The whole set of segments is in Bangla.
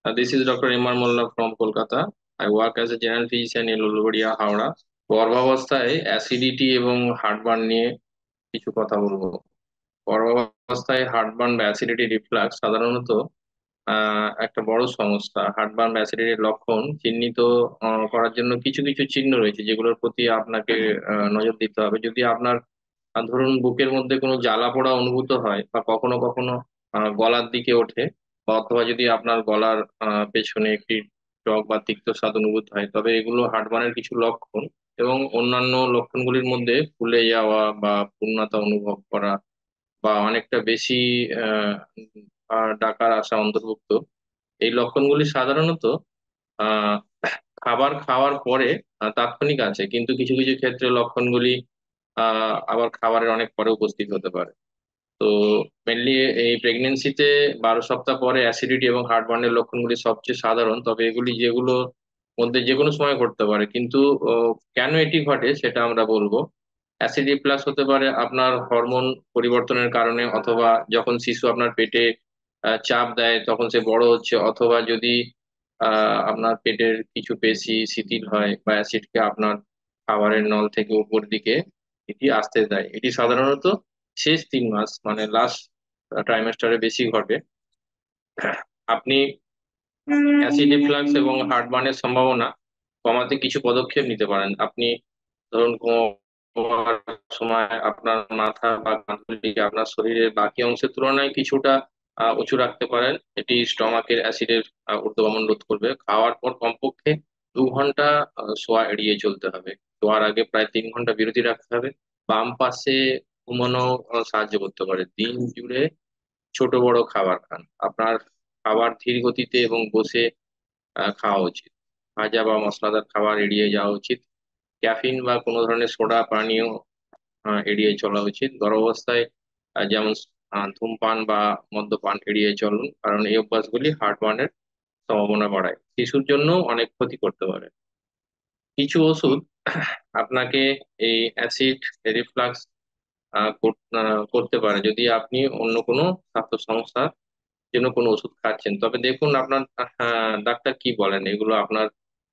This is Dr. Imar Molla from Kolkata. I work as a general physician in Uluberia Howrah. গর্ভাবস্থায় অ্যাসিডিটি এবং হার্টবার্ন নিয়ে কিছু কথা বলবো। গর্ভাবস্থায় হার্টবার্ন বা অ্যাসিডিটি রিফ্লাক্স সাধারণত একটা বড় সমস্যা। হার্টবার্ন বা অ্যাসিডিটির লক্ষণ চিহ্নিত করার জন্য কিছু কিছু চিহ্ন রয়েছে যেগুলোর প্রতি আপনাকে নজর দিতে হবে। যদি আপনার ধরুন বুকের মধ্যে কোনো জ্বালা পোড়া অনুভূত হয় বা কখনো কখনো গলার দিকে ওঠে, বা অথবা যদি আপনার গলার পেছনে একটি টক বা তিক্ত স্বাদ অনুভূত হয়, তবে এগুলো হার্টবার্নের কিছু লক্ষণ। এবং অন্যান্য লক্ষণগুলির মধ্যে ফুলে যাওয়া বা পূর্ণতা অনুভব করা বা অনেকটা বেশি আহ ডাকার আসা অন্তর্ভুক্ত। এই লক্ষণগুলি সাধারণত আহ খাবার খাওয়ার পরে তাৎক্ষণিক আছে, কিন্তু কিছু কিছু ক্ষেত্রে লক্ষণগুলি আবার খাবারের অনেক পরে উপস্থিত হতে পারে। তো মেনলি এই প্রেগনেন্সিতে 12 সপ্তাহ পরে অ্যাসিডিটি এবং হার্টবার্নের লক্ষণগুলি সবচেয়ে সাধারণ, তবে এগুলি যেগুলো মধ্যে যে কোনো সময় ঘটতে পারে। কিন্তু কেন এটি ঘটে সেটা আমরা বলবো। অ্যাসিড রিফ্লাক্স হতে পারে আপনার হরমোন পরিবর্তনের কারণে, অথবা যখন শিশু আপনার পেটে চাপ দেয় তখন সে বড় হচ্ছে, অথবা যদি আপনার পেটের কিছু পেশি শিথিল হয় বা অ্যাসিডকে আপনার খাবারের নল থেকে উপর দিকে এটি আসতে দেয়। এটি সাধারণত শেষ 3 মাস মানে লাস্ট ট্রাইমেস্টারে বেশি ঘটে। আপনি অ্যাসিড রিফ্লাক্স এবং হার্টবার্নের সম্ভাবনা কমাতে কিছু পদক্ষেপ নিতে পারেন। আপনি ধরুন ঘুমাবার সময় আপনার মাথা বা কাঁধগুলিকে আপনার শরীরের বাকি অংশের তুলনায় কিছুটা উঁচু রাখতে পারেন। এটি স্টমাকের অ্যাসিডের ঊর্ধ্বগমন রোধ করবে। খাওয়ার পর কমপক্ষে 2 ঘন্টা শোয়া এড়িয়ে চলতে হবে। শোয়ার আগে প্রায় 3 ঘন্টা বিরতি রাখতে হবে। বাম পাশে ঘুমানো সাহায্য করতে পারে। দিন জুড়ে ছোট বড় খাবার খান। আপনার খাবার ধীর গতিতে এবং বসে খাওয়া উচিত। ভাজা বা মশলাদার খাবার এড়িয়ে যাওয়া উচিত। ক্যাফিন বা কোনো ধরনের সোডা পানীয় এড়িয়ে চলা উচিত। গর্ভাবস্থায় যেমন ধূমপান বা মদ্যপান এড়িয়ে চলুন, কারণ এই অভ্যাসগুলি হার্টবার্নের সম্ভাবনা বাড়ায়, শিশুর জন্য অনেক ক্ষতি করতে পারে। কিছু ওষুধ আপনাকে এই অ্যাসিড রিফ্লাক্স করতে পারে যদি আপনি অন্য কোনো স্বাস্থ্য সমস্যার জন্য কোনো ওষুধ খাচ্ছেন। তবে দেখুন আপনার ডাক্তার কি বলেন। এগুলো আপনার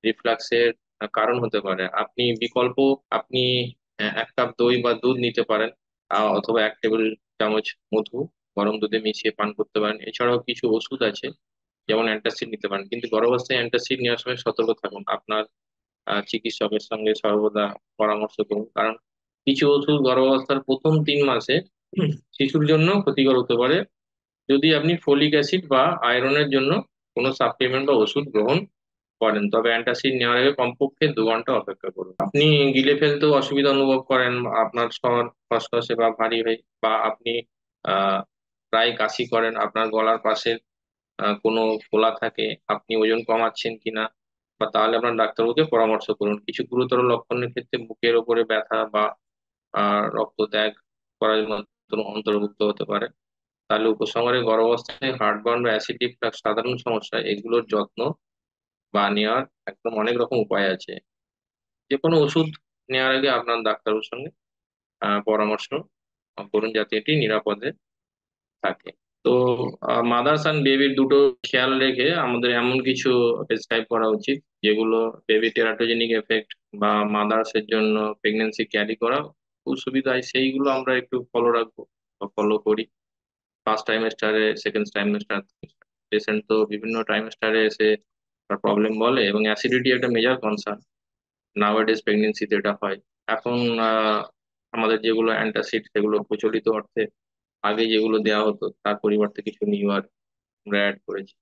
রিফ্লাক্সের কারণ হতে পারে। আপনি 1 কাপ দই বা দুধ নিতে পারেন, অথবা 1 টেবিল চামচ মধু গরম দুধে মিশিয়ে পান করতে পারেন। এছাড়াও কিছু ওষুধ আছে, যেমন অ্যান্টাসিড নিতে পারেন, কিন্তু গর্ভাবস্থায় অ্যান্টাসিড নেওয়ার সময় সতর্ক থাকুন। আপনার চিকিৎসকের সঙ্গে সর্বদা পরামর্শ করুন, কারণ কিছু ওষুধ গর্ভাবস্থার প্রথম 3 মাসে শিশুর জন্য ক্ষতিকর হতে পারে। যদি আপনি ফলিক অ্যাসিড বা আয়রনের জন্য কোনো সাপ্লিমেন্ট বা ওষুধ গ্রহণ করেন, তবে অ্যান্টাসিড নেওয়ার আগে কমপক্ষে 2 ঘন্টা অপেক্ষা করুন। আপনি গিলে ফেলতেও অসুবিধা অনুভব করেন, আপনার স্বর খসখসে বা ভারী হয়, বা আপনি আহ প্রায় কাশি করেন, আপনার গলার পাশে কোনো ফোলা থাকে, আপনি ওজন কমাচ্ছেন কিনা, বা তাহলে আপনার ডাক্তারবাবুকে পরামর্শ করুন। কিছু গুরুতর লক্ষণের ক্ষেত্রে বুকের ওপরে ব্যথা বা রক্ত ত্যাগ করার মতন অন্তর্ভুক্ত হতে পারে। তাহলে উপসংহারে গর্ভাবস্থায় হার্টবার্ন বা অ্যাসিড রিফ্লাক্স সাধারণ সমস্যা। এগুলোর যত্ন বা নেওয়ার একদম অনেক রকম উপায় আছে। যে কোনো ওষুধ নেওয়ার আগে আপনার ডাক্তারের সঙ্গে পরামর্শ করুন, যাতে এটি নিরাপদে থাকে। তো মাদার্স অ্যান্ড বেবির দুটো খেয়াল রেখে আমাদের এমন কিছু প্রেসক্রাইব করা উচিত যেগুলো বেবি টেরাটোজেনিক এফেক্ট বা মাদার্স এর জন্য প্রেগনেন্সি ক্যারি করা খুব সুবিধা হয়, সেইগুলো আমরা একটু ফলো রাখবো বা ফলো করি। ফার্স্ট ট্রাইমেস্টারে, সেকেন্ড ট্রাইমেস্টার, পেশেন্ট তো বিভিন্ন ট্রাইমেস্টারে এসে প্রবলেম বলে, এবং অ্যাসিডিটি একটা মেজর কনসার্ন নাওয়াডেজ প্রেগনেন্সিতে এটা হয়। এখন আহ, আমাদের যেগুলো অ্যান্টাসিড সেগুলো প্রচলিত অর্থে আগে যেগুলো দেওয়া হতো তার পরিবর্তে কিছু নিউ আর আমরা অ্যাড করেছি।